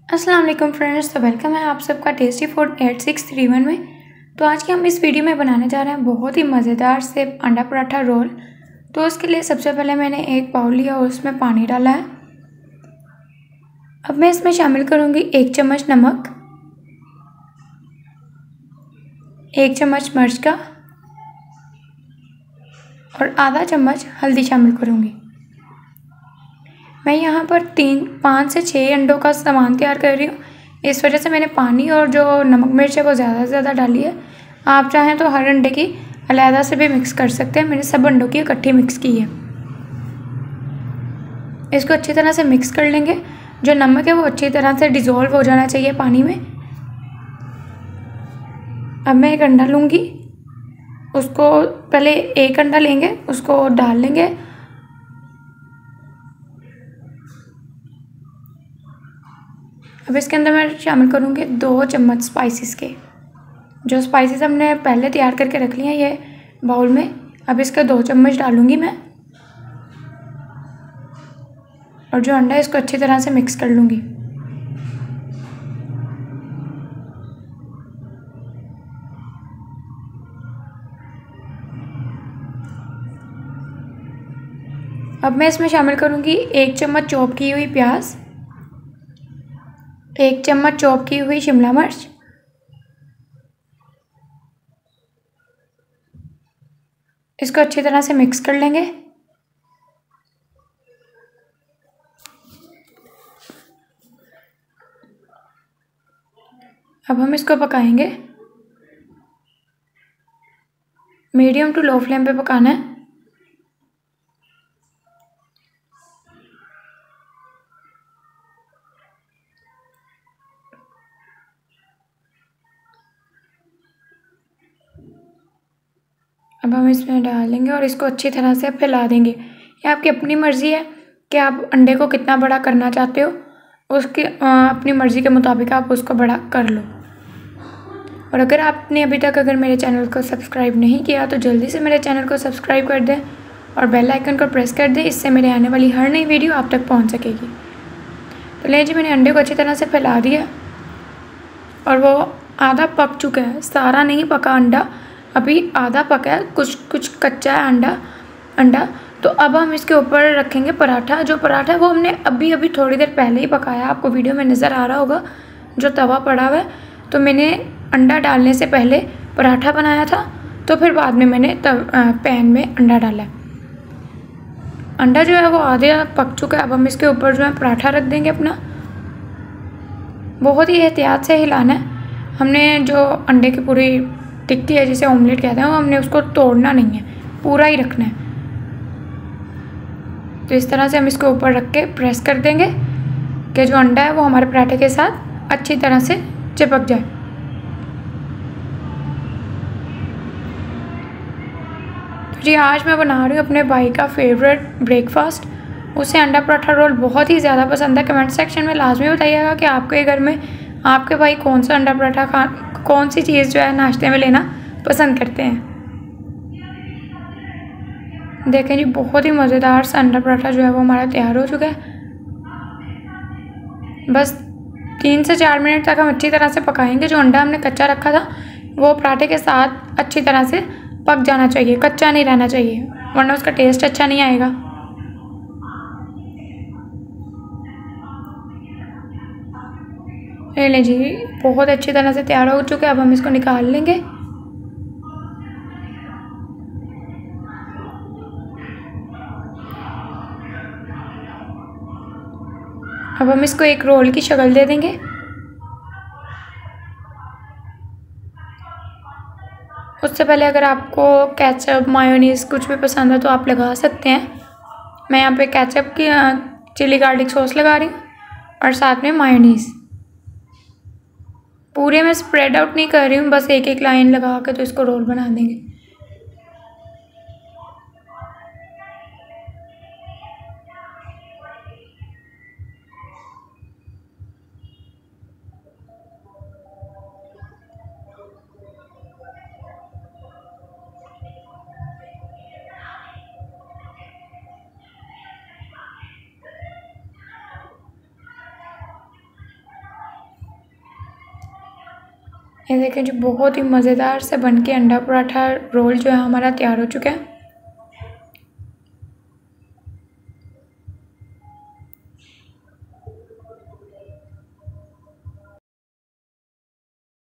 अस्सलाम वालेकुम फ्रेंड्स, तो वेलकम है आप सबका टेस्टी फूड 8631 में। तो आज के हम इस वीडियो में बनाने जा रहे हैं बहुत ही मज़ेदार से अंडा पराठा रोल। तो उसके लिए सबसे पहले मैंने एक बाउल लिया और उसमें पानी डाला है। अब मैं इसमें शामिल करूँगी 1 चम्मच नमक, 1 चम्मच मिर्च का और आधा चम्मच हल्दी शामिल करूँगी। मैं यहाँ पर 5 से 6 अंडों का सामान तैयार कर रही हूँ, इस वजह से मैंने पानी और जो नमक मिर्च है वो ज़्यादा से ज़्यादा डाली है। आप चाहें तो हर अंडे की अलहदा से भी मिक्स कर सकते हैं। मैंने सब अंडों की इकट्ठी मिक्स की है। इसको अच्छी तरह से मिक्स कर लेंगे। जो नमक है वो अच्छी तरह से डिज़ोल्व हो जाना चाहिए पानी में। अब मैं एक अंडा लूँगी, उसको पहले एक अंडा लेंगे, उसको डाल लेंगे। अब इसके अंदर मैं शामिल करूँगी 2 चम्मच स्पाइसेस के। जो स्पाइसेस हमने पहले तैयार करके रख लिए हैं ये बाउल में, अब इसके 2 चम्मच डालूँगी मैं। और जो अंडा है इसको अच्छी तरह से मिक्स कर लूँगी। अब मैं इसमें शामिल करूँगी 1 चम्मच चॉप की हुई प्याज, 1 चम्मच चॉप की हुई शिमला मिर्च, इसको अच्छी तरह से मिक्स कर लेंगे। अब हम इसको पकाएंगे, मीडियम टू लो फ्लेम पे पकाना है। अब हम इसमें डालेंगे और इसको अच्छी तरह से फैला देंगे। ये आपकी अपनी मर्ज़ी है कि आप अंडे को कितना बड़ा करना चाहते हो, उसकी अपनी मर्ज़ी के मुताबिक आप उसको बड़ा कर लो। और अगर आपने अभी तक मेरे चैनल को सब्सक्राइब नहीं किया तो जल्दी से मेरे चैनल को सब्सक्राइब कर दें और बेल आइकन को प्रेस कर दें, इससे मेरे आने वाली हर नई वीडियो आप तक पहुंच सकेगी। तो ले जी, मैंने अंडे को अच्छी तरह से फैला दिया और वो आधा पक चुका है, सारा नहीं पका अंडा, अभी आधा पका है, कुछ कुछ कच्चा है अंडा। तो अब हम इसके ऊपर रखेंगे पराठा। जो पराठा है वो हमने अभी अभी थोड़ी देर पहले ही पकाया, आपको वीडियो में नज़र आ रहा होगा जो तवा पड़ा हुआ है। तो मैंने अंडा डालने से पहले पराठा बनाया था, तो फिर बाद में मैंने पैन में अंडा डाला है। अंडा जो है वो आधे पक चुका है। अब हम इसके ऊपर जो है पराठा रख देंगे अपना। बहुत ही एहतियात से हिलाना है। हमने जो अंडे की पूरी टिक्की है जिसे ऑमलेट कहते हैं, वो हमने उसको तोड़ना नहीं है, पूरा ही रखना है। तो इस तरह से हम इसको ऊपर रख के प्रेस कर देंगे कि जो अंडा है वो हमारे पराठे के साथ अच्छी तरह से चिपक जाए। तो जी, आज मैं बना रही हूँ अपने भाई का फेवरेट ब्रेकफास्ट, उसे अंडा पराठा रोल बहुत ही ज़्यादा पसंद है। कमेंट सेक्शन में लाजमी बताइएगा कि आपके घर में आपके भाई कौन सा अंडा पराठा कौन सी चीज़ जो है नाश्ते में लेना पसंद करते हैं। देखें जी, बहुत ही मज़ेदार सा अंडा पराठा जो है वो हमारा तैयार हो चुका है। बस 3 से 4 मिनट तक हम अच्छी तरह से पकाएंगे। जो अंडा हमने कच्चा रखा था वो पराठे के साथ अच्छी तरह से पक जाना चाहिए, कच्चा नहीं रहना चाहिए, वरना उसका टेस्ट अच्छा नहीं आएगा। ले जी, बहुत अच्छी तरह से तैयार हो चुके हैं। अब हम इसको निकाल लेंगे। अब हम इसको एक रोल की शक्ल दे देंगे। उससे पहले अगर आपको केचप मायोनीज़ कुछ भी पसंद है तो आप लगा सकते हैं। मैं यहाँ पे केचप की चिली गार्लिक सॉस लगा रही हूँ और साथ में मायोनीज़। पूरे में स्प्रेड आउट नहीं कर रही हूँ, बस एक एक लाइन लगा के तो इसको रोल बना देंगे। ये देखें जी बहुत ही मज़ेदार से बन के अंडा पराठा रोल जो है हमारा तैयार हो चुका है।